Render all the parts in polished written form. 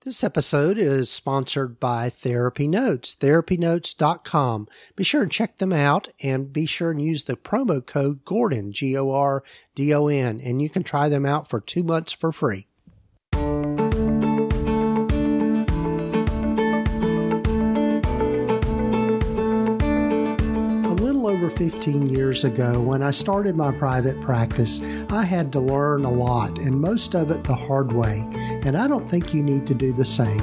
This episode is sponsored by TherapyNotes, therapynotes.com. Be sure and check them out and be sure and use the promo code Gordon, Gordon, and you can try them out for 2 months for free. Over 15 years ago, when I started my private practice, I had to learn a lot, and most of it the hard way, and I don't think you need to do the same.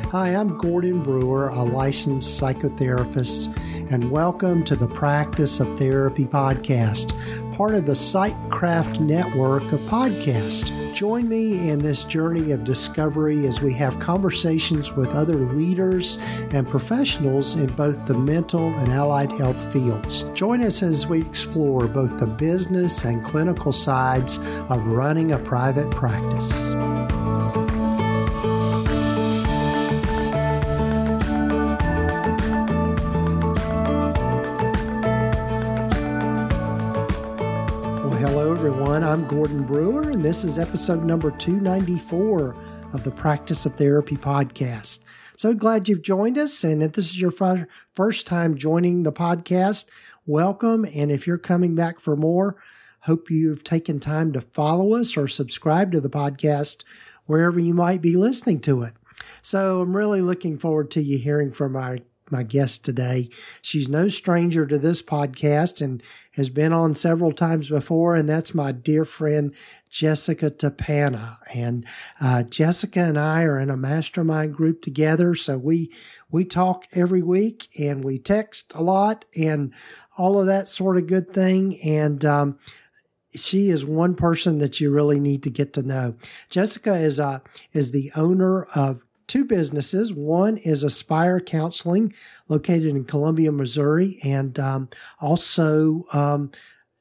Hi, I'm Gordon Brewer, a licensed psychotherapist, and welcome to the Practice of Therapy podcast, part of the Psychcraft network of podcasts. Join me in this journey of discovery as we have conversations with other leaders and professionals in both the mental and allied health fields. Join us as we explore both the business and clinical sides of running a private practice. I'm Gordon Brewer, and this is episode number 294 of the Practice of Therapy podcast. So glad you've joined us, and if this is your first time joining the podcast, welcome. And if you're coming back for more, hope you've taken time to follow us or subscribe to the podcast wherever you might be listening to it. So I'm really looking forward to you hearing from my guest today. She's no stranger to this podcast and has been on several times before, and that's my dear friend, Jessica Tappana. And Jessica and I are in a mastermind group together, so we talk every week, and we text a lot, and all of that sort of good thing, and she is one person that you really need to get to know. Jessica is the owner of two businesses. One is Aspire Counseling, located in Columbia, Missouri, and also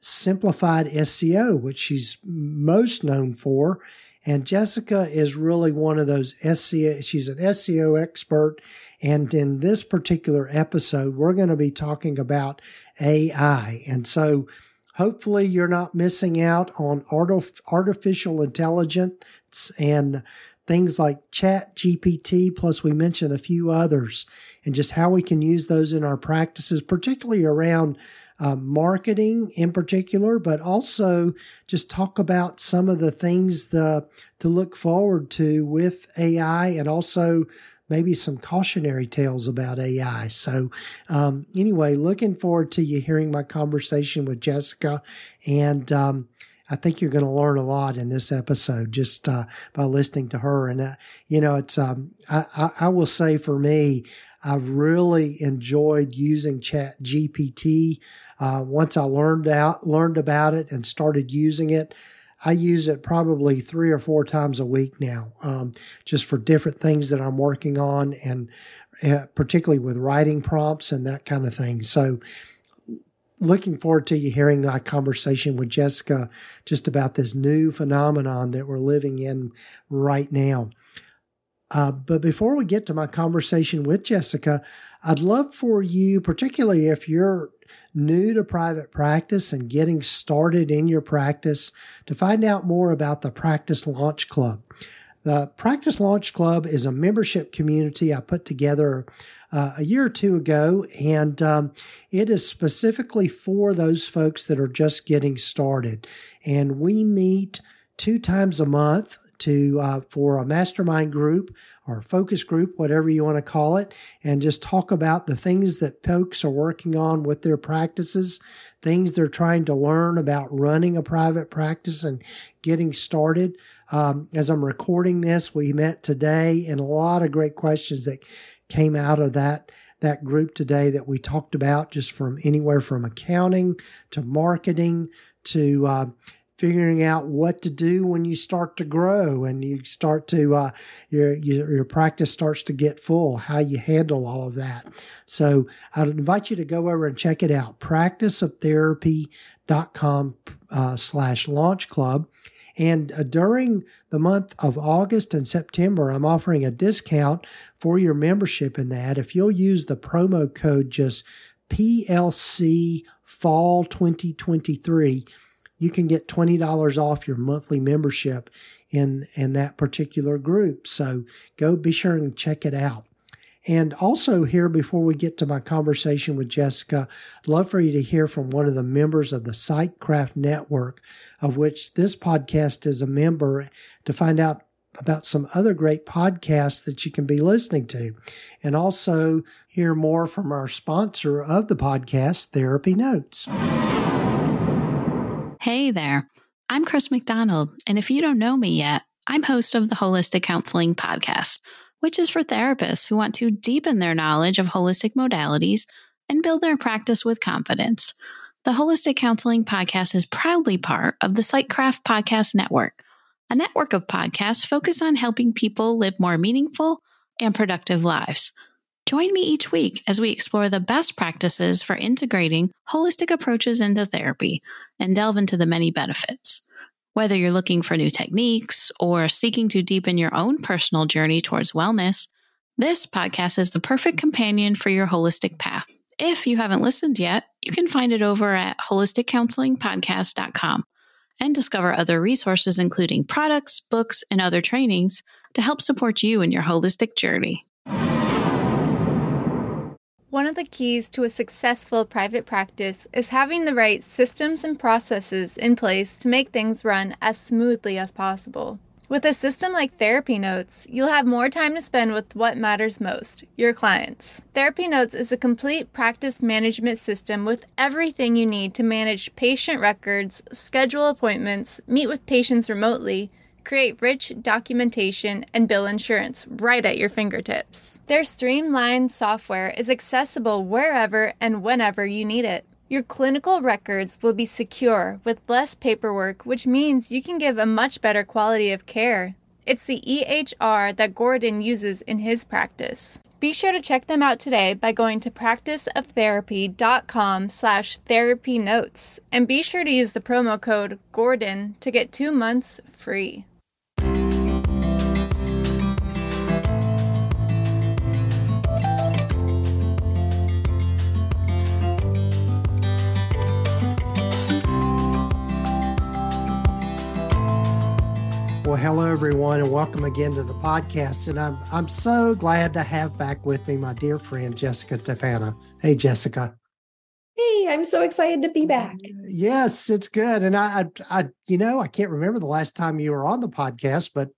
Simplified SEO, which she's most known for. And Jessica is really one of those SEO. She's an SEO expert. And in this particular episode, we're going to be talking about AI. And so hopefully you're not missing out on artificial intelligence and things like ChatGPT, plus we mentioned a few others, and just how we can use those in our practices, particularly around marketing in particular, but also just talk about some of the things to look forward to with AI, and also maybe some cautionary tales about AI. So anyway, looking forward to you hearing my conversation with Jessica, and I think you're going to learn a lot in this episode just by listening to her. And, it's I will say for me, I've really enjoyed using ChatGPT. Once I learned about it and started using it, I use it probably 3 or 4 times a week now, just for different things that I'm working on, and particularly with writing prompts and that kind of thing. So looking forward to you hearing my conversation with Jessica just about this new phenomenon that we're living in right now. But before we get to my conversation with Jessica, I'd love for you, particularly if you're new to private practice and getting started in your practice, to find out more about the Practice Launch Club. The Practice Launch Club is a membership community I put together a year or two ago, and it is specifically for those folks that are just getting started. And we meet 2 times a month for a mastermind group or a focus group, whatever you want to call it, and just talk about the things that folks are working on with their practices, things they're trying to learn about running a private practice and getting started. As I'm recording this, we met today, and a lot of great questions that came out of that group today that we talked about, just from anywhere from accounting to marketing to figuring out what to do when you start to grow and you start to your practice starts to get full, how you handle all of that. So I'd invite you to go over and check it out, practiceoftherapy.com/launch club. And during the month of August and September, I'm offering a discount for your membership in that. If you'll use the promo code just PLC Fall 2023, you can get $20 off your monthly membership in that particular group. So go be sure and check it out. And also here, before we get to my conversation with Jessica, I'd love for you to hear from one of the members of the Sightcraft Network, of which this podcast is a member, to find out about some other great podcasts that you can be listening to. And also hear more from our sponsor of the podcast, TherapyNotes. Hey there, I'm Chris McDonald, and if you don't know me yet, I'm host of the Holistic Counseling Podcast, which is for therapists who want to deepen their knowledge of holistic modalities and build their practice with confidence. The Holistic Counseling Podcast is proudly part of the Sightcraft Podcast Network, a network of podcasts focused on helping people live more meaningful and productive lives. Join me each week as we explore the best practices for integrating holistic approaches into therapy and delve into the many benefits. Whether you're looking for new techniques or seeking to deepen your own personal journey towards wellness, this podcast is the perfect companion for your holistic path. If you haven't listened yet, you can find it over at holisticcounselingpodcast.com and discover other resources, including products, books, and other trainings to help support you in your holistic journey. One of the keys to a successful private practice is having the right systems and processes in place to make things run as smoothly as possible. With a system like TherapyNotes, you'll have more time to spend with what matters most, your clients. TherapyNotes is a complete practice management system with everything you need to manage patient records, schedule appointments, meet with patients remotely, create rich documentation, and bill insurance right at your fingertips. Their streamlined software is accessible wherever and whenever you need it. Your clinical records will be secure with less paperwork, which means you can give a much better quality of care. It's the EHR that Gordon uses in his practice. Be sure to check them out today by going to practiceoftherapy.com/therapynotes, and be sure to use the promo code GORDON to get 2 months free. Well, hello, everyone, and welcome again to the podcast. And I'm so glad to have back with me my dear friend, Jessica Tappana. Hey, Jessica. Hey, I'm so excited to be back. Yes, it's good. And I can't remember the last time you were on the podcast, but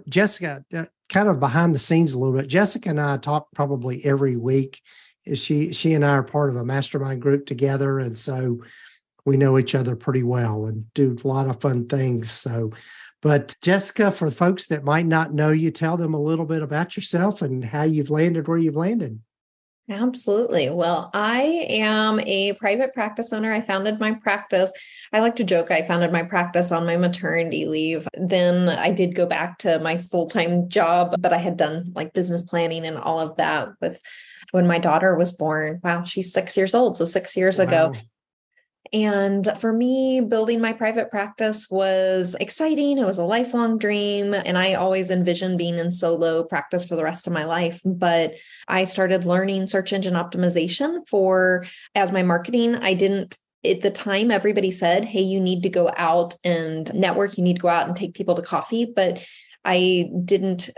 Jessica, kind of behind the scenes a little bit. Jessica and I talk probably every week. She and I are part of a mastermind group together, and so we know each other pretty well and do a lot of fun things. So, but Jessica, for folks that might not know you, tell them a little bit about yourself and how you've landed where you've landed. Absolutely. Well, I am a private practice owner. I founded my practice. I like to joke I founded my practice on my maternity leave. Then I did go back to my full-time job, but I had done like business planning and all of that with when my daughter was born. Wow, she's 6 years old. So 6 years ago. And for me, building my private practice was exciting. It was a lifelong dream. And I always envisioned being in solo practice for the rest of my life. But I started learning search engine optimization as my marketing. At the time, everybody said, hey, you need to go out and network. You need to go out and take people to coffee. But I didn't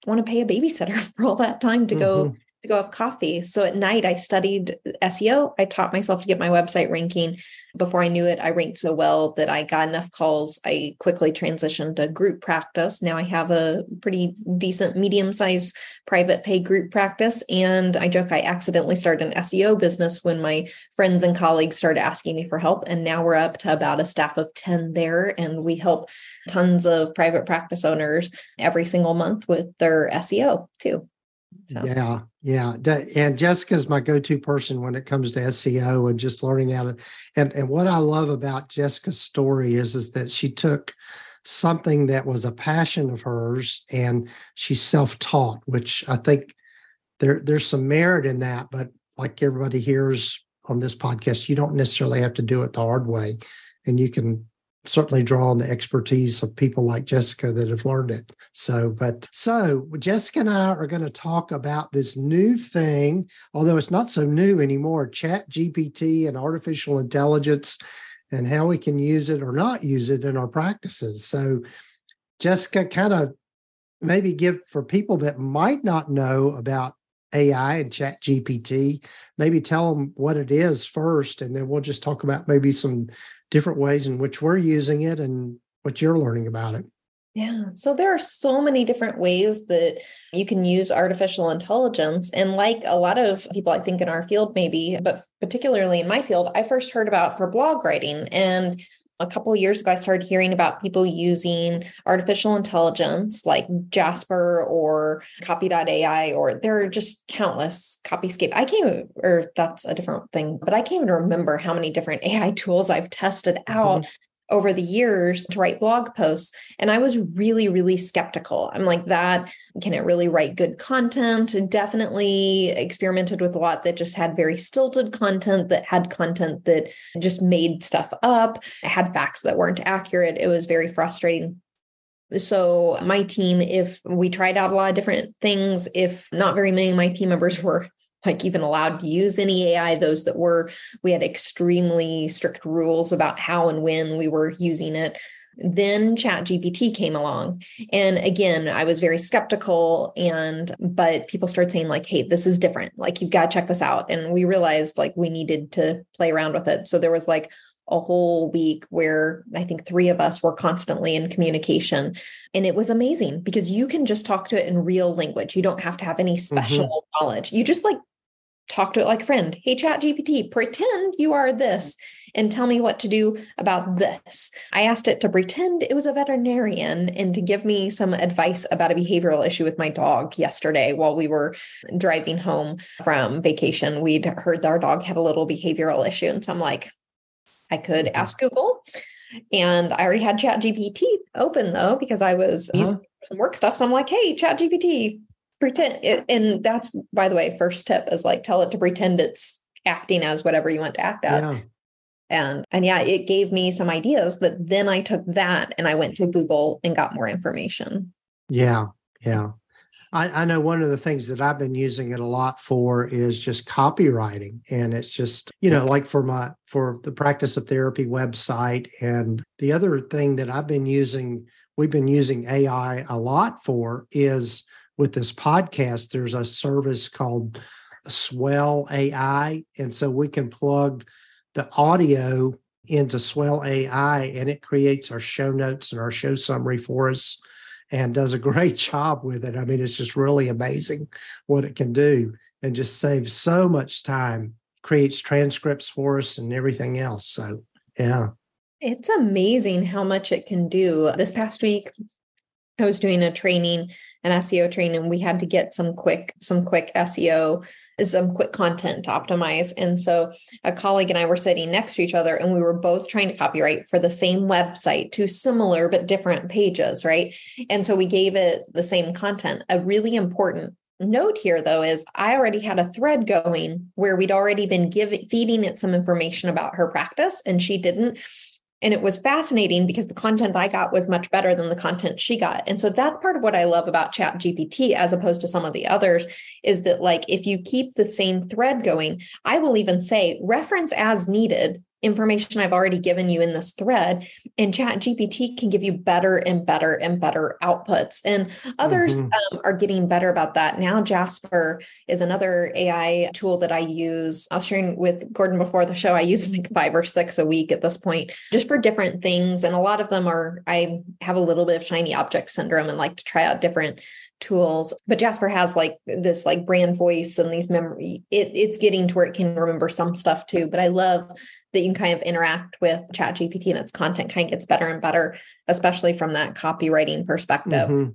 want to pay a babysitter for all that time to go have coffee. So at night I studied SEO. I taught myself to get my website ranking. Before I knew it, I ranked so well that I got enough calls. I quickly transitioned to group practice. Now I have a pretty decent medium-sized private pay group practice. And I joke I accidentally started an SEO business when my friends and colleagues started asking me for help. And now we're up to about a staff of 10 there. And we help tons of private practice owners every single month with their SEO too. So. Yeah. And Jessica's my go-to person when it comes to SEO and just learning how to, and what I love about Jessica's story is that she took something that was a passion of hers and she self-taught, which I think there's some merit in that. But like everybody hears on this podcast, you don't necessarily have to do it the hard way. And you can certainly draw on the expertise of people like Jessica that have learned it. So Jessica and I are going to talk about this new thing, although it's not so new anymore, ChatGPT and artificial intelligence. and how we can use it or not use it in our practices. So Jessica, kind of maybe give for people that might not know about AI and ChatGPT, maybe tell them what it is first, and then we'll just talk about maybe some different ways in which we're using it and what you're learning about it. Yeah. So there are so many different ways that you can use artificial intelligence. And like a lot of people, I think in our field, maybe, but particularly in my field, I first heard about for blog writing. And a couple of years ago, I started hearing about people using artificial intelligence like Jasper or Copy.ai, or there are just countless Copyscape. Or that's a different thing, but I can't even remember how many different AI tools I've tested out over the years to write blog posts. And I was really, really skeptical. I'm like, can it really write good content? And definitely experimented with a lot that just had very stilted content, that had content that just made stuff up, had facts that weren't accurate. It was very frustrating. So my team, if we tried out a lot of different things, if not very many of my team members were like even allowed to use any AI, those that were, we had extremely strict rules about how and when we were using it. Then ChatGPT came along. And again, I was very skeptical, but people started saying like, hey, this is different. Like, you've got to check this out. And we realized like we needed to play around with it. So there was like a whole week where I think 3 of us were constantly in communication. And it was amazing because you can just talk to it in real language. You don't have to have any special knowledge. You just like talk to it like a friend. Hey, ChatGPT, pretend you are this and tell me what to do about this. I asked it to pretend it was a veterinarian and to give me some advice about a behavioral issue with my dog yesterday while we were driving home from vacation. We'd heard our dog had a little behavioral issue. And so I'm like, I could ask Google. And I already had ChatGPT open though, because I was using some work stuff. So I'm like, hey, ChatGPT, pretend it. And that's, by the way, first tip is like, tell it to pretend it's acting as whatever you want to act as. Yeah. And yeah, it gave me some ideas that then I took that and I went to Google and got more information. Yeah. Yeah. I know one of the things that I've been using it a lot for is just copywriting. And it's just, like for the Practice of Therapy website. And the other thing that we've been using AI a lot for is with this podcast, there's a service called Swell AI. And so we can plug the audio into Swell AI and it creates our show notes and our show summary for us and does a great job with it. I mean, it's just really amazing what it can do and just saves so much time, creates transcripts for us and everything else. So, yeah. It's amazing how much it can do. This past week, I was doing an SEO training. We had to get some quick SEO, some quick content to optimize. And so a colleague and I were sitting next to each other and we were both trying to copyright for the same website, 2 similar but different pages, right? And so we gave it the same content. A really important note here, though, is I already had a thread going where we'd already been feeding it some information about her practice and she didn't. And it was fascinating because the content I got was much better than the content she got. And so that's part of what I love about ChatGPT, as opposed to some of the others, is that like, if you keep the same thread going, I will even say reference as needed information I've already given you in this thread, and ChatGPT can give you better and better and better outputs. And others are getting better about that. Now, Jasper is another AI tool that I use. I was sharing with Gordon before the show. I use like 5 or 6 a week at this point, just for different things. And a lot of them I have a little bit of shiny object syndrome and like to try out different tools. But Jasper has like this like brand voice and these memory. It's getting to where it can remember some stuff too. But I love that you can kind of interact with ChatGPT and its content kind of gets better and better, especially from that copywriting perspective.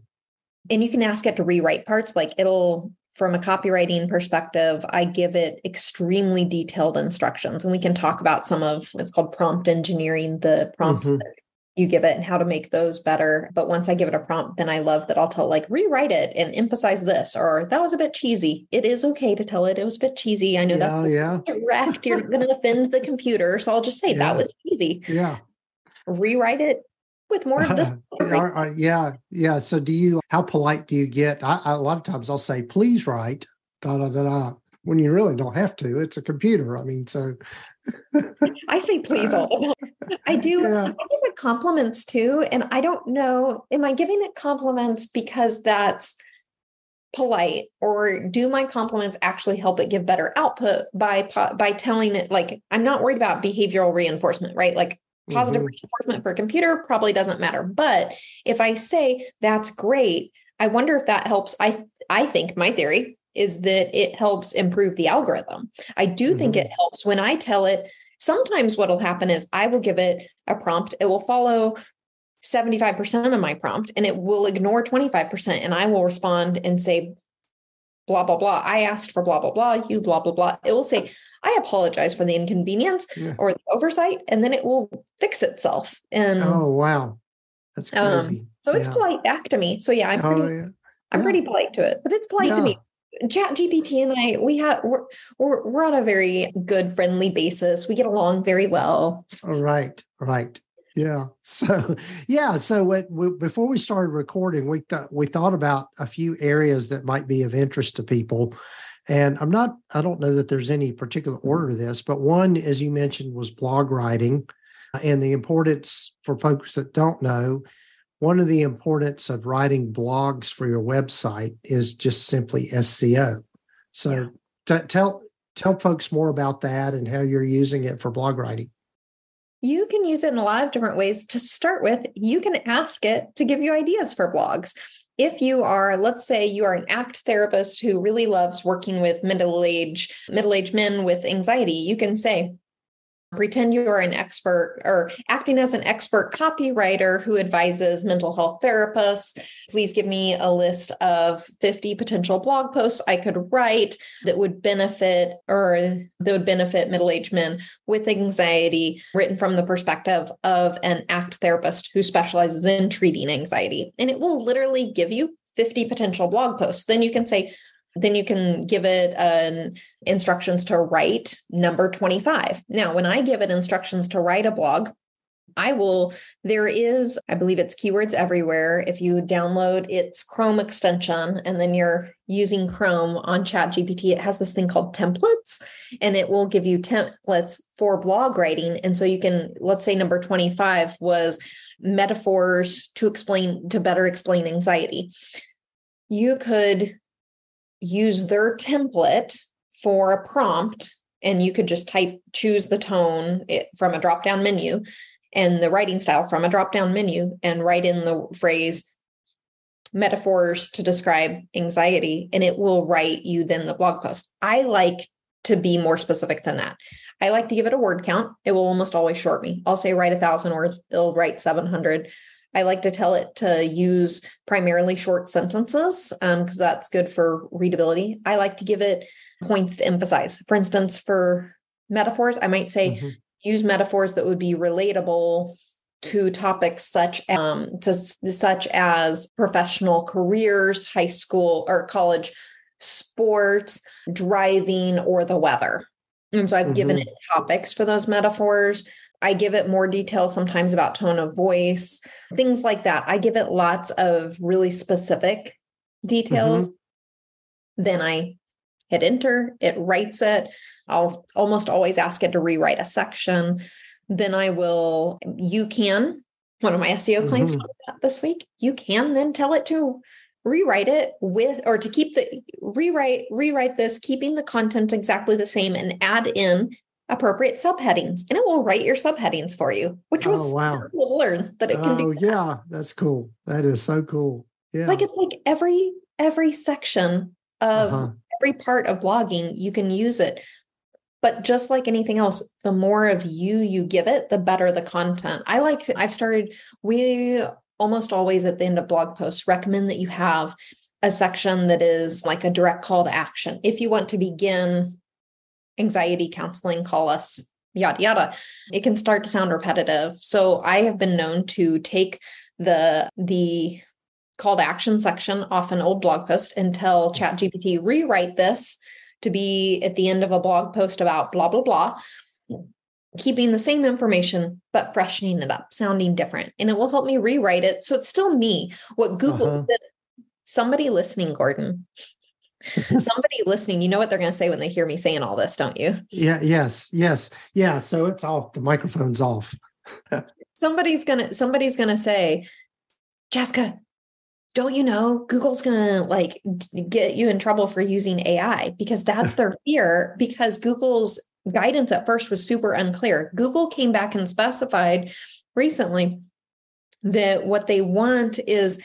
And you can ask it to rewrite parts. Like from a copywriting perspective, I give it extremely detailed instructions. And we can talk about it's called prompt engineering, the prompts that you give it and how to make those better. But once I give it a prompt, then I love that I'll tell like rewrite it and emphasize this, or that was a bit cheesy. It is okay to tell it was a bit cheesy. I know that's direct. You're going to offend the computer. So I'll just say that was cheesy. Yeah. Rewrite it with more of this. Yeah. So how polite do you get? A lot of times I'll say, please write, when you really don't have to. It's a computer. I mean, so. I say please all the time. I do. Yeah. I give it compliments too. And I don't know, am I giving it compliments because that's polite, or do my compliments actually help it give better output by telling it, like, I'm not worried about behavioral reinforcement, right? Like positive reinforcement for a computer probably doesn't matter. But if I say that's great, I wonder if that helps. I think my theory is that it helps improve the algorithm. I do think it helps when I tell it. Sometimes what will happen is I will give it a prompt. It will follow 75% of my prompt and it will ignore 25%. And I will respond and say, blah, blah, blah. I asked for blah, blah, blah. You blah, blah, blah. It will say, I apologize for the inconvenience or the oversight. And then it will fix itself. And oh, wow. That's crazy. So it's polite back to me. So yeah, I'm pretty polite to it, but it's polite to me. ChatGPT and I, we're on a very good, friendly basis. We get along very well. Right. Yeah. So before we started recording, we thought about a few areas that might be of interest to people. And I don't know that there's any particular order to this, but one, as you mentioned, was blog writing, and the importance for folks that don't know. One of the importance of writing blogs for your website is just simply SEO. So tell folks more about that and how you're using it for blog writing. You can use it in a lot of different ways. To start with, you can ask it to give you ideas for blogs. If you are, let's say you are an ACT therapist who really loves working with middle-aged men with anxiety, you can say, pretend you are an expert or acting as an expert copywriter who advises mental health therapists. Please give me a list of 50 potential blog posts I could write that would benefit middle-aged men with anxiety, written from the perspective of an ACT therapist who specializes in treating anxiety. And it will literally give you 50 potential blog posts. Then you can give it instructions to write number 25. Now, when I give it instructions to write a blog, I believe it's Keywords Everywhere. If you download its Chrome extension and then you're using Chrome on ChatGPT, it has this thing called templates, and it will give you templates for blog writing. And so you can, let's say number 25 was metaphors to better explain anxiety. You could use their template for a prompt, and you could just choose the tone from a drop-down menu and the writing style from a drop-down menu, and write in the phrase metaphors to describe anxiety, and it will write you then the blog post. I like to be more specific than that. I like to give it a word count. It will almost always short me. I'll say write 1,000 words. It'll write 700. I like to tell it to use primarily short sentences because that's good for readability. I like to give it points to emphasize. For instance, for metaphors, I might say use metaphors that would be relatable to topics such as professional careers, high school or college sports, driving, or the weather. And so I've given it topics for those metaphors. I give it more detail sometimes about tone of voice, things like that. I give it lots of really specific details. Then I hit enter, it writes it. I'll almost always ask it to rewrite a section. Then one of my SEO clients told me that this week, you can then tell it to rewrite it rewrite this, keeping the content exactly the same, and add in appropriate subheadings, and it will write your subheadings for you, which was cool to learn that it can do. Yeah, that's cool. That is so cool. Yeah. Like it's like every section of every part of blogging, you can use it. But just like anything else, the more of you give it, the better the content. We almost always at the end of blog posts recommend that you have a section that is like a direct call to action. If you want to begin anxiety counseling, call us, yada, yada. It can start to sound repetitive. So I have been known to take the call to action section off an old blog post and tell ChatGPT, rewrite this to be at the end of a blog post about blah, blah, blah, keeping the same information, but freshening it up, sounding different. And it will help me rewrite it. So it's still me. What Google did, somebody listening, Gordon, somebody listening, you know what they're going to say when they hear me saying all this, don't you? Yeah. Yes. Yeah. So it's off. The microphone's off. somebody's gonna say, Jessica, don't you know Google's gonna like get you in trouble for using AI? Because that's their fear, because Google's guidance at first was super unclear. Google came back and specified recently that what they want is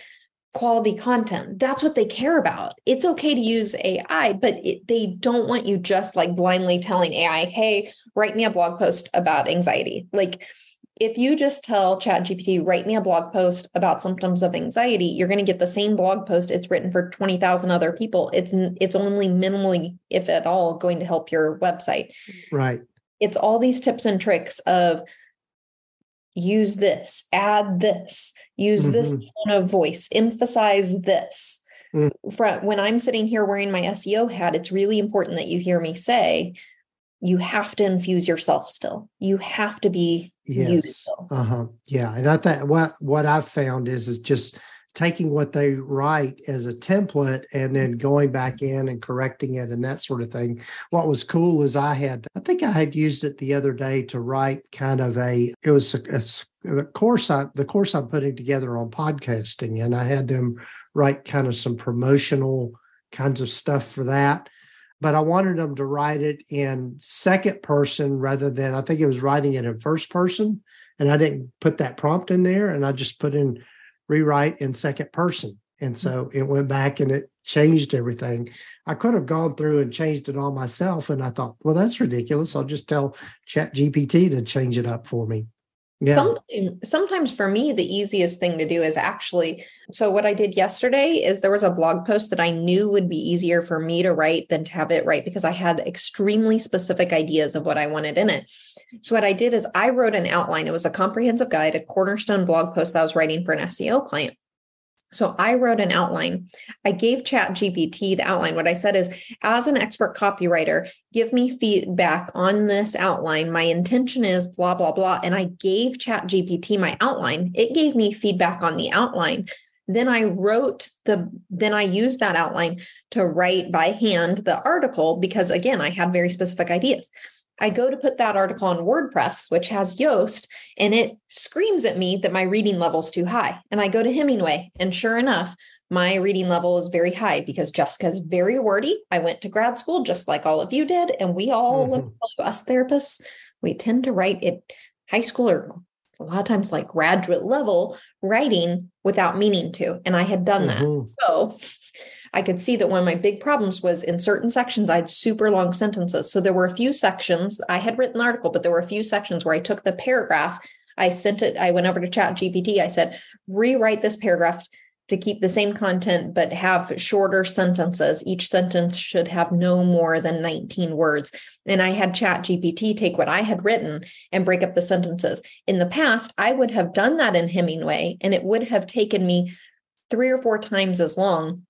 quality content. That's what they care about. It's okay to use AI, but they don't want you just like blindly telling AI, hey, write me a blog post about anxiety. Like if you just tell ChatGPT, write me a blog post about symptoms of anxiety, you're going to get the same blog post. It's written for 20,000 other people. It's only minimally, if at all, going to help your website. Right. It's all these tips and tricks of use this, add this, use this tone of voice, emphasize this. When I'm sitting here wearing my SEO hat, it's really important that you hear me say, you have to infuse yourself still. You have to be you still. Yeah. And I think what I've found is just taking what they write as a template and then going back in and correcting it and that sort of thing. What was cool is I think I had used it the other day to write kind of the course I'm putting together on podcasting. And I had them write kind of some promotional kinds of stuff for that. But I wanted them to write it in second person rather than, I think it was writing it in first person. And I didn't put that prompt in there. And I just put in rewrite in second person. And so it went back and it changed everything. I could have gone through and changed it all myself. And I thought, well, that's ridiculous. I'll just tell ChatGPT to change it up for me. Yeah. Sometimes for me, the easiest thing to do is so what I did yesterday is there was a blog post that I knew would be easier for me to write than to have it write, because I had extremely specific ideas of what I wanted in it. So what I did is I wrote an outline. It was a comprehensive guide, a cornerstone blog post that I was writing for an SEO client. So I wrote an outline. I gave ChatGPT the outline. What I said is, as an expert copywriter, give me feedback on this outline. My intention is blah, blah, blah. And I gave ChatGPT my outline. It gave me feedback on the outline. Then I used that outline to write by hand the article, because again, I had very specific ideas. I go to put that article on WordPress, which has Yoast, and it screams at me that my reading level is too high. And I go to Hemingway, and sure enough, my reading level is very high because Jessica's very wordy. I went to grad school just like all of you did. And we all, us therapists, we tend to write at high school or a lot of times like graduate level writing without meaning to. And I had done that. So I could see that one of my big problems was in certain sections, I had super long sentences. So there were a few sections, I had written the article, but there were a few sections where I took the paragraph, I went over to ChatGPT, I said, rewrite this paragraph to keep the same content, but have shorter sentences. Each sentence should have no more than 19 words. And I had ChatGPT take what I had written and break up the sentences. In the past, I would have done that in Hemingway, and it would have taken me 3 or 4 times as long.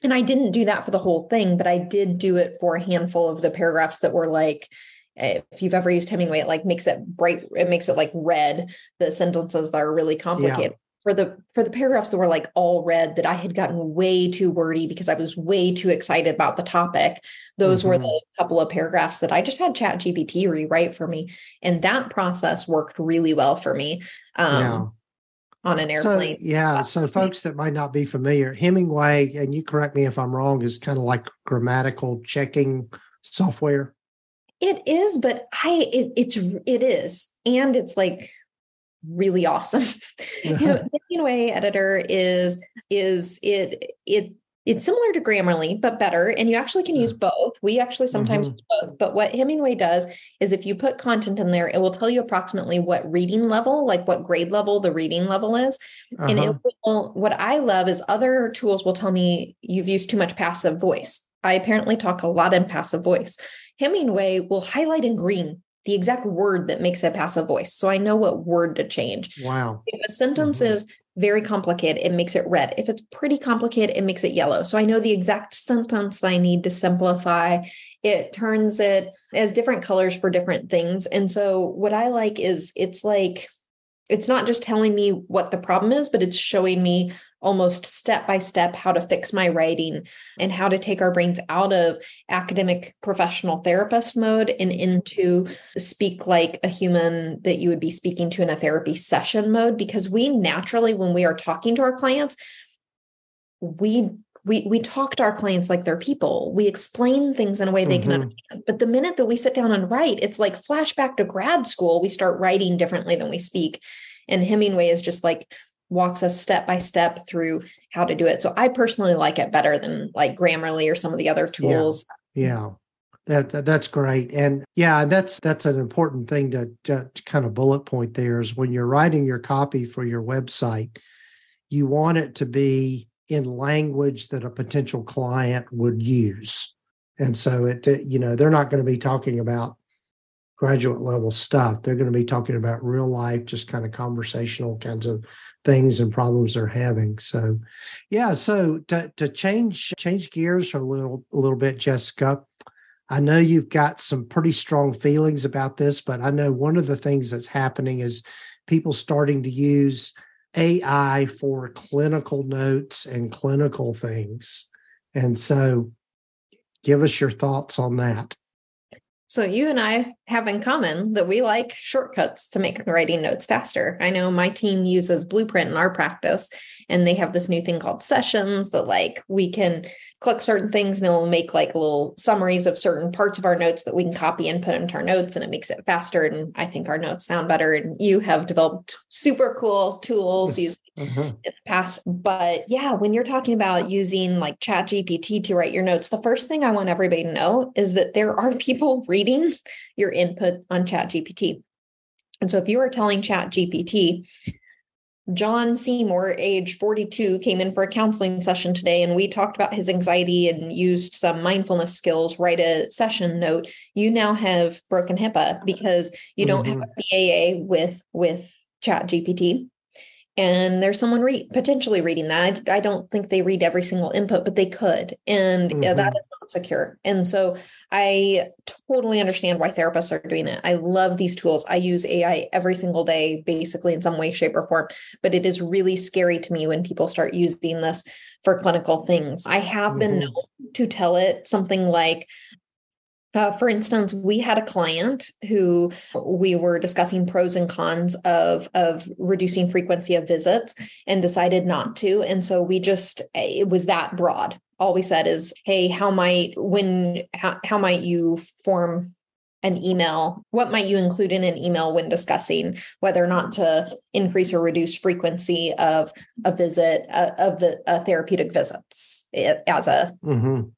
And I didn't do that for the whole thing, but I did do it for a handful of the paragraphs that were like, if you've ever used Hemingway, it like makes it bright, it makes it like red, the sentences that are really complicated. Yeah. For the paragraphs that were like all red, that I had gotten way too wordy because I was way too excited about the topic. Those were the couple of paragraphs that I just had ChatGPT rewrite for me. And that process worked really well for me. On an airplane. So folks that might not be familiar, Hemingway, and you correct me if I'm wrong, is kind of like grammatical checking software. It is, but it is. And it's like really awesome. Hemingway editor it's similar to Grammarly, but better. And you actually can use both. We actually sometimes use both. But what Hemingway does is if you put content in there, it will tell you approximately what reading level, like what grade level the reading level is. And what I love is other tools will tell me you've used too much passive voice. I apparently talk a lot in passive voice. Hemingway will highlight in green the exact word that makes a passive voice. So I know what word to change. Wow. If a sentence is very complicated, it makes it red. If it's pretty complicated, it makes it yellow. So I know the exact sentence I need to simplify. It turns it as different colors for different things. And so what I like is it's not just telling me what the problem is, but it's showing me almost step by step how to fix my writing and how to take our brains out of academic professional therapist mode and into speak like a human that you would be speaking to in a therapy session mode. Because we naturally, when we are talking to our clients, we talk to our clients like they're people. We explain things in a way they can understand. But the minute that we sit down and write, it's like flashback to grad school. We start writing differently than we speak. And Hemingway is just like walks us step by step through how to do it. So I personally like it better than like Grammarly or some of the other tools. Yeah. That's great. And yeah, that's an important thing to kind of bullet point there is when you're writing your copy for your website, you want it to be in language that a potential client would use. And so they're not going to be talking about graduate level stuff. They're going to be talking about real life, just kind of conversational kinds of things and problems they're having. So yeah, so to change gears a little bit, Jessica, I know you've got some pretty strong feelings about this, but I know one of the things that's happening is people starting to use AI for clinical notes and clinical things. And so give us your thoughts on that. So you and I have in common that we like shortcuts to make writing notes faster. I know my team uses Blueprint in our practice, and they have this new thing called sessions that like we can click certain things and it'll make like little summaries of certain parts of our notes that we can copy and put into our notes, and it makes it faster. And I think our notes sound better. And you have developed super cool tools using in the past. But yeah, when you're talking about using like ChatGPT to write your notes, the first thing I want everybody to know is that there are people reading your input on ChatGPT. And so if you are telling ChatGPT, John Seymour, age 42, came in for a counseling session today, and we talked about his anxiety and used some mindfulness skills, write a session note, you now have broken HIPAA because you don't have a BAA with ChatGPT. And there's someone potentially reading that. I don't think they read every single input, but they could. And that is not secure. And so I totally understand why therapists are doing it. I love these tools. I use AI every single day, basically in some way, shape, or form. But it is really scary to me when people start using this for clinical things. I have been known to tell it something like, for instance, we had a client who we were discussing pros and cons of reducing frequency of visits and decided not to. And so it was that broad. All we said is, hey, how might you form an email? What might you include in an email when discussing whether or not to increase or reduce frequency of a visit, of the therapeutic visits as a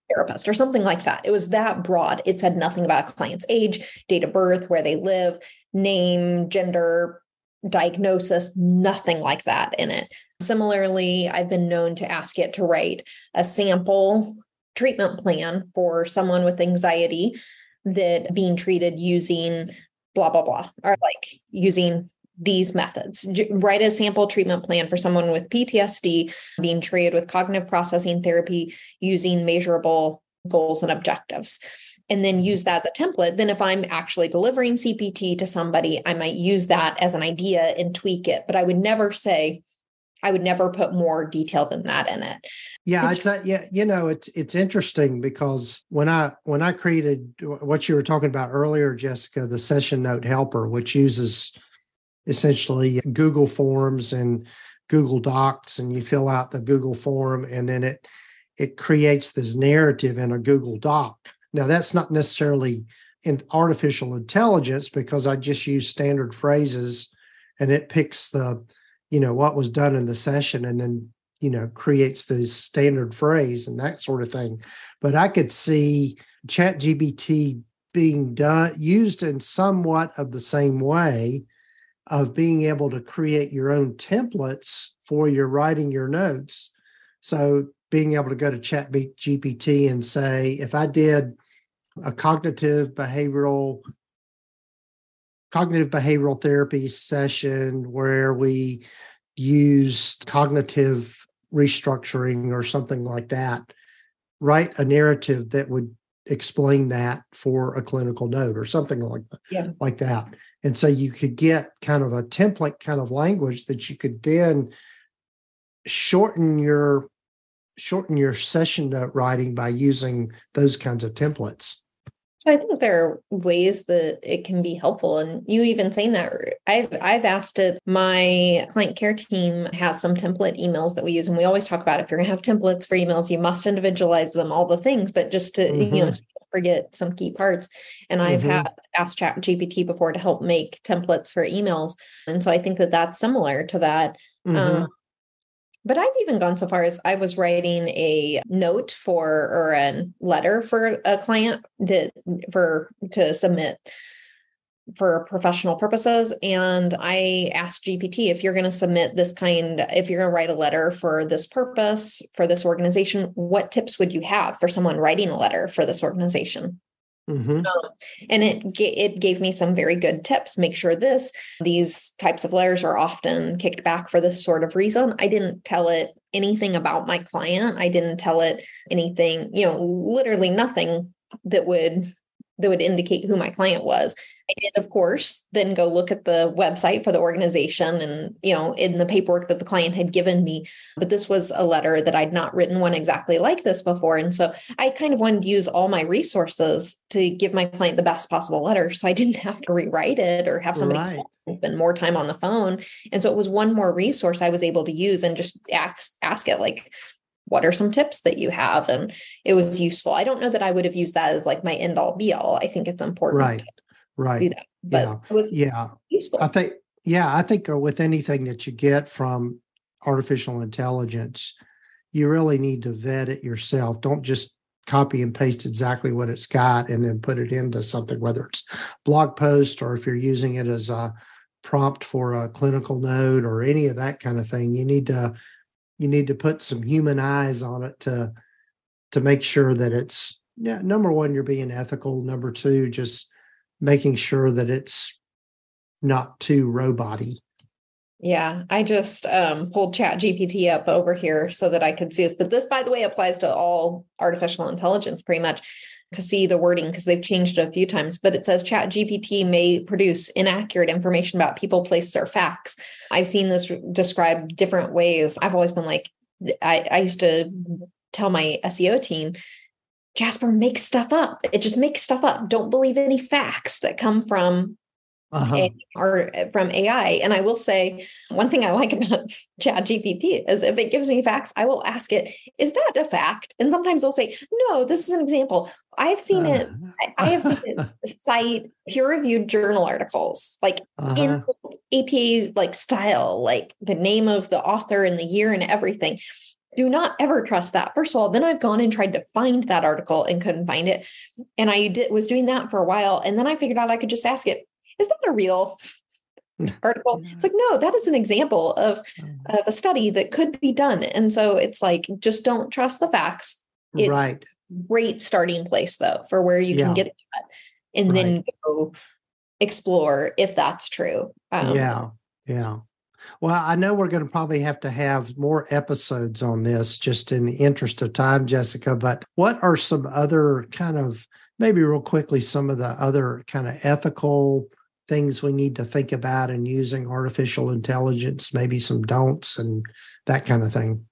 therapist or something like that? It was that broad. It said nothing about a client's age, date of birth, where they live, name, gender, diagnosis, nothing like that in it. Similarly, I've been known to ask it to write a sample treatment plan for someone with anxiety that being treated using blah, blah, blah, or like using these methods. Write a sample treatment plan for someone with PTSD being treated with cognitive processing therapy using measurable goals and objectives. And then use that as a template. Then if I'm actually delivering CPT to somebody, I might use that as an idea and tweak it. But I would never put more detail than that in it. Yeah, it's interesting because when I created what you were talking about earlier, Jessica, the session note helper, which uses essentially Google Forms and Google Docs, and you fill out the Google form, and then it creates this narrative in a Google Doc. Now, that's not necessarily in artificial intelligence because I just use standard phrases, and it picks what was done in the session and then, creates this standard phrase and that sort of thing. But I could see ChatGPT being used in somewhat of the same way of being able to create your own templates for your writing your notes. So being able to go to ChatGPT and say, if I did a cognitive behavioral therapy session where we used cognitive restructuring or something like that, write a narrative that would explain that for a clinical note or something like that. And so you could get kind of a template kind of language that you could then shorten your session note writing by using those kinds of templates. So I think there are ways that it can be helpful. And you even saying that, I've asked it. My client care team has some template emails that we use. And we always talk about if you're going to have templates for emails, you must individualize them, all the things, but just to, forget some key parts. And I've had asked ChatGPT before to help make templates for emails. And so I think that that's similar to that. But I've even gone so far as I was writing a note or a letter for a client to submit for professional purposes. And I asked GPT, if you're going to submit if you're going to write a letter for this purpose, for this organization, what tips would you have for someone writing a letter for this organization? And it gave me some very good tips. Make sure these types of letters are often kicked back for this sort of reason. I didn't tell it anything about my client. I didn't tell it anything, literally nothing that would indicate who my client was. I did, of course, then go look at the website for the organization and, in the paperwork that the client had given me. But this was a letter that I'd not written one exactly like this before. And so I kind of wanted to use all my resources to give my client the best possible letter. So I didn't have to rewrite it or have somebody spend more time on the phone. And so it was one more resource I was able to use and just ask it, like, what are some tips that you have? And it was useful. I don't know that I would have used that as like my end all be all. I think it's important to do that. But it was useful. I think with anything that you get from artificial intelligence, you really need to vet it yourself. Don't just copy and paste exactly what it's got and then put it into something, whether it's blog post or if you're using it as a prompt for a clinical note or any of that kind of thing. You need to put some human eyes on it to make sure that it's, number one, you're being ethical. Number two, just making sure that it's not too robot-y. Yeah, I just pulled ChatGPT up over here so that I could see this. But this, by the way, applies to all artificial intelligence pretty much, to see the wording because they've changed it a few times. But it says ChatGPT may produce inaccurate information about people, places, or facts. I've seen this described different ways. I've always been like, I used to tell my SEO team, Jasper, make stuff up. It just makes stuff up. Don't believe any facts that come from or from AI. And I will say one thing I like about ChatGPT is if it gives me facts, I will ask it, is that a fact? And sometimes they'll say, no, this is an example. I have seen it cite peer-reviewed journal articles, like in APA like style, like the name of the author and the year and everything. Do not ever trust that. First of all, then I've gone and tried to find that article and couldn't find it. And I was doing that for a while. And then I figured out I could just ask it, is that a real article? It's like, no, that is an example of a study that could be done. And so it's like, just don't trust the facts. It's a great starting place though, for where you can get it at, and then go explore if that's true. Well, I know we're going to probably have to have more episodes on this just in the interest of time, Jessica, but what are some other kind of, maybe real quickly, some of the other kind of ethical things we need to think about in using artificial intelligence, maybe some don'ts and that kind of thing?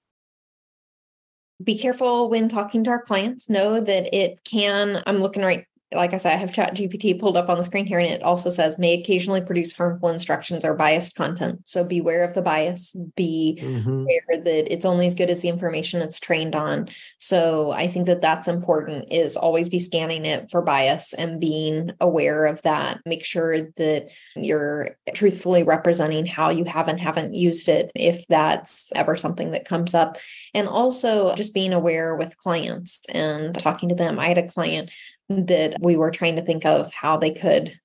Be careful when talking to our clients. Know that it can, I'm looking like I said, I have ChatGPT pulled up on the screen here, and it also says may occasionally produce harmful instructions or biased content. So beware of the bias. Be aware that it's only as good as the information it's trained on. So I think that that's important, is always be scanning it for bias and being aware of that. Make sure that you're truthfully representing how you have and haven't used it, if that's ever something that comes up. And also just being aware with clients and talking to them. I had a client that we were trying to think of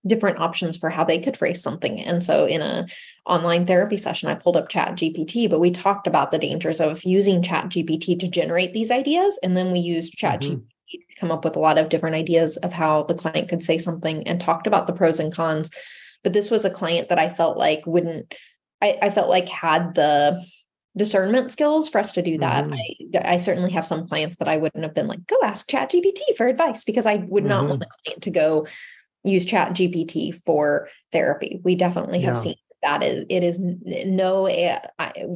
different options for how they could phrase something. And so in a online therapy session, I pulled up ChatGPT, but we talked about the dangers of using ChatGPT to generate these ideas. And then we used ChatGPT to come up with a lot of different ideas of how the client could say something, and talked about the pros and cons. But this was a client that I felt like had the discernment skills for us to do that. I certainly have some clients that I wouldn't have been like, go ask ChatGPT for advice, because I would not want the client to go use ChatGPT for therapy. We definitely have seen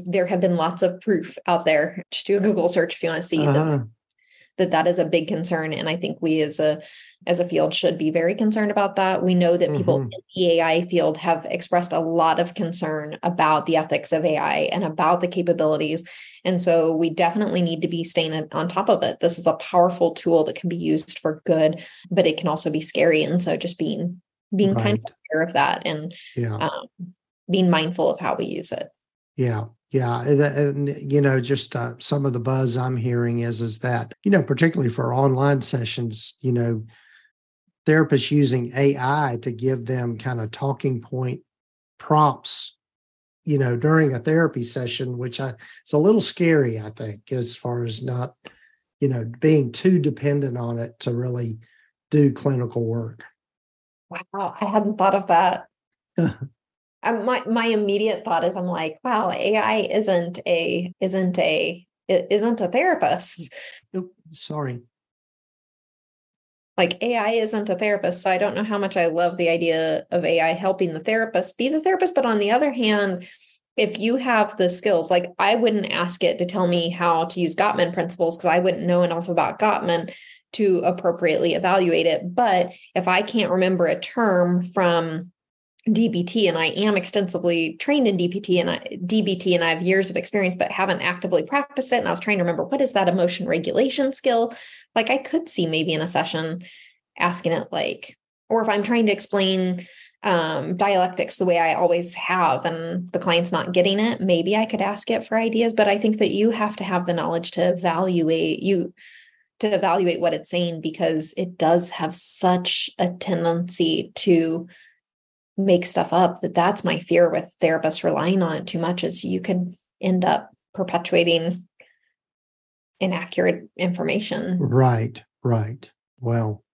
there have been lots of proof out there. Just do a Google search if you want to see that is a big concern. And I think we as a field should be very concerned about that. We know that people in the AI field have expressed a lot of concern about the ethics of AI and about the capabilities. And so we definitely need to be staying on top of it. This is a powerful tool that can be used for good, but it can also be scary. And so just being kind of aware of that and being mindful of how we use it. Yeah. Yeah. And just some of the buzz I'm hearing is that, particularly for online sessions, therapists using AI to give them kind of talking point prompts, during a therapy session, which it's a little scary, I think, as far as not, being too dependent on it to really do clinical work. Wow. I hadn't thought of that. My immediate thought is I'm like, wow, AI isn't a therapist. Oop, sorry. Like AI isn't a therapist. So I don't know how much I love the idea of AI helping the therapist be the therapist. But on the other hand, if you have the skills, like I wouldn't ask it to tell me how to use Gottman principles because I wouldn't know enough about Gottman to appropriately evaluate it. But if I can't remember a term from DBT, and I am extensively trained in DBT and I have years of experience, but haven't actively practiced it. And I was trying to remember, what is that emotion regulation skill? Like I could see maybe in a session asking it or if I'm trying to explain dialectics the way I always have, and the client's not getting it, maybe I could ask it for ideas, but I think that you have to have the knowledge to evaluate what it's saying, because it does have such a tendency to make stuff up. That's my fear with therapists relying on it too much, is you could end up perpetuating inaccurate information. Right. Well,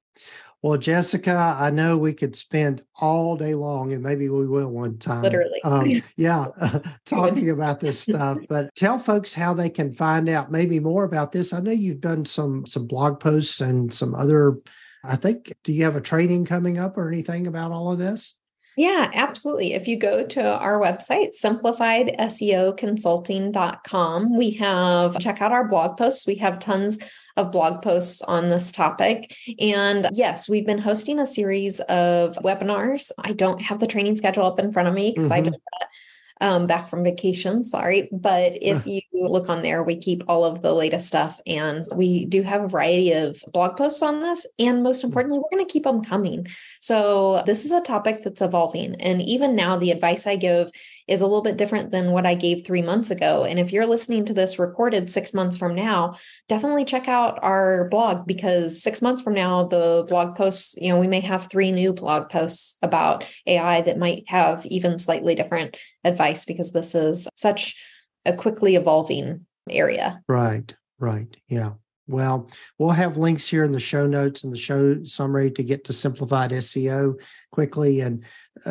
Jessica, I know we could spend all day long, and maybe we will one time. Literally. Talking about this stuff, but tell folks how they can find out maybe more about this. I know you've done some blog posts and some other, do you have a training coming up or anything about all of this? Yeah, absolutely. If you go to our website, simplifiedseoconsulting.com, check out our blog posts. We have tons of blog posts on this topic. And yes, we've been hosting a series of webinars. I don't have the training schedule up in front of me because I just got back from vacation, sorry. But if you look on there, we keep all of the latest stuff, and we do have a variety of blog posts on this. And most importantly, we're going to keep them coming. So this is a topic that's evolving. And even now, the advice I give is a little bit different than what I gave 3 months ago. And if you're listening to this recorded 6 months from now, definitely check out our blog, because 6 months from now, the blog posts, we may have 3 new blog posts about AI that might have even slightly different advice, because this is such a quickly evolving area. Right. Yeah. Well, we'll have links here in the show notes and the show summary to get to simplified SEO quickly. And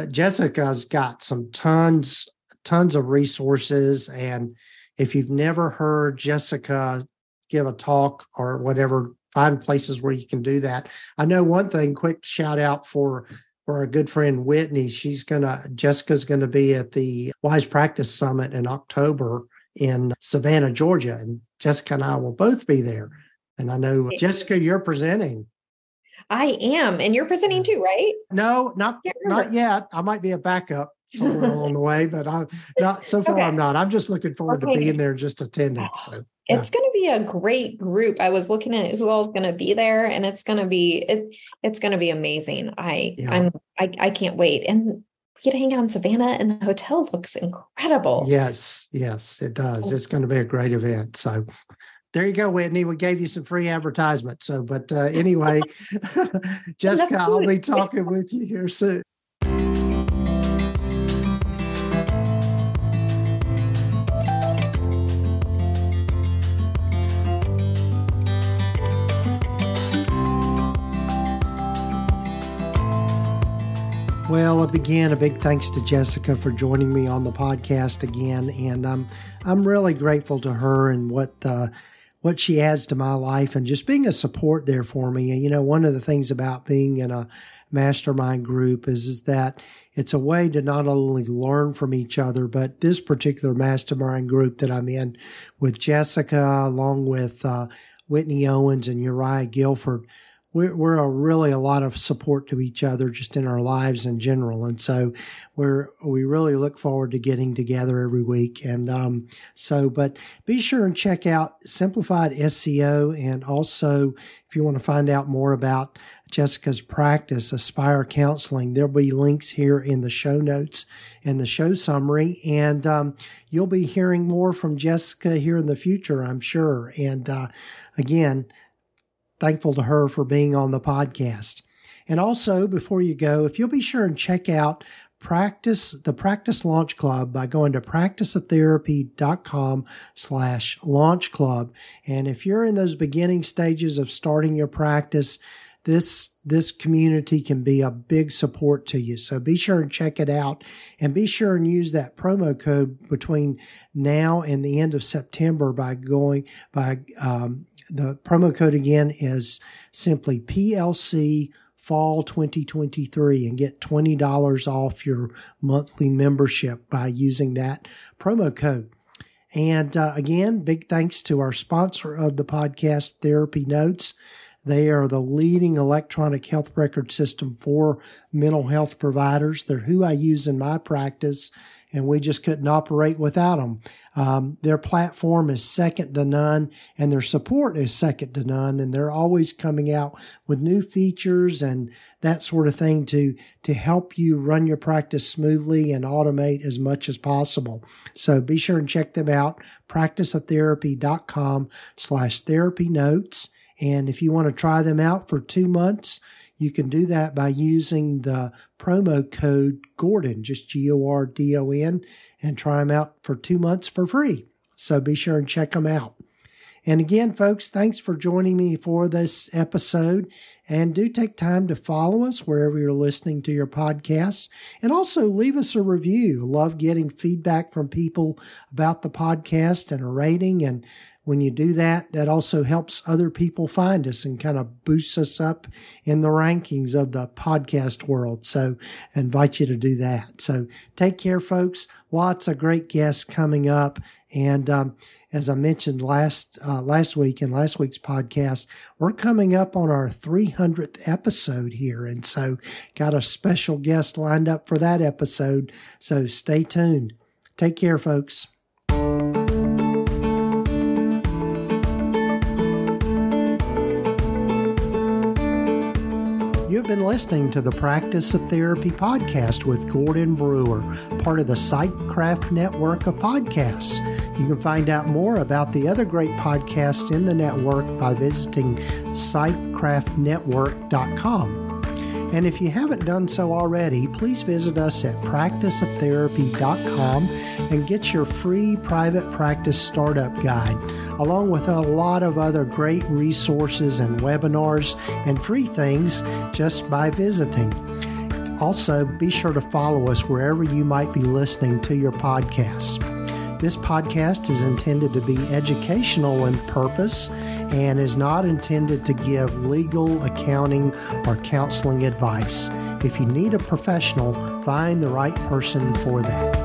Jessica's got some tons of resources. And if you've never heard Jessica give a talk or whatever, find places where you can do that. I know one thing, quick shout out for our good friend Whitney. Jessica's going to be at the Wise Practice Summit in October in Savannah, Georgia. And Jessica and I will both be there. And I know, Jessica, you're presenting. I am. And you're presenting too, right? No, not yet. I might be a backup somewhere along the way, but I'm not so far. Okay. I'm not. I'm just looking forward to being there, just attending. So it's going to be a great group. I was looking at who all's going to be there, and it's going to be amazing. I can't wait. And we get to hang out in Savannah, and the hotel looks incredible. Yes, it does. It's going to be a great event. So there you go, Whitney. We gave you some free advertisement. So, but anyway, Jessica, I'll be talking with you here soon. Well, again, a big thanks to Jessica for joining me on the podcast again, and I'm really grateful to her and what she adds to my life, and just being a support there for me. And one of the things about being in a mastermind group is that it's a way to not only learn from each other, but this particular mastermind group that I'm in with Jessica, along with Whitney Owens and Uriah Guilford, we're really a lot of support to each other just in our lives in general. And so we really look forward to getting together every week. And but be sure and check out Simplified SEO. And also, if you want to find out more about Jessica's practice, Aspire Counseling, there'll be links here in the show notes and the show summary. And you'll be hearing more from Jessica here in the future, I'm sure. And again, thankful to her for being on the podcast. And also, before you go, if you'll be sure and check out the Practice Launch Club by going to practiceoftherapy.com/launch club. And if you're in those beginning stages of starting your practice, this community can be a big support to you. So be sure and check it out, and be sure and use that promo code between now and the end of September the promo code again is simply PLC Fall 2023, and get $20 off your monthly membership by using that promo code. And again, big thanks to our sponsor of the podcast, TherapyNotes. They are the leading electronic health record system for mental health providers. They're who I use in my practice, and we just couldn't operate without them. Their platform is second to none, and their support is second to none, and they're always coming out with new features and that sort of thing to help you run your practice smoothly and automate as much as possible. So be sure and check them out, practiceoftherapy.com/therapynotes. And if you want to try them out for 2 months, you can do that by using the promo code Gordon, just GORDON, and try them out for 2 months for free. So be sure and check them out. And again, folks, thanks for joining me for this episode. And do take time to follow us wherever you're listening to your podcasts. And also leave us a review. Love getting feedback from people about the podcast and a rating. And when you do that, that also helps other people find us and kind of boosts us up in the rankings of the podcast world. So I invite you to do that. So take care, folks. Lots of great guests coming up. And as I mentioned last week in last week's podcast, we're coming up on our 300th episode here. And so got a special guest lined up for that episode. So stay tuned. Take care, folks. You've been listening to the Practice of Therapy podcast with Gordon Brewer, part of the PsychCraft network of podcasts. You can find out more about the other great podcasts in the network by visiting psychcraftnetwork.com. And if you haven't done so already, please visit us at practiceoftherapy.com and get your free private practice startup guide, along with a lot of other great resources and webinars and free things just by visiting. Also, be sure to follow us wherever you might be listening to your podcasts. This podcast is intended to be educational in purpose and is not intended to give legal, accounting, or counseling advice. If you need a professional, find the right person for that.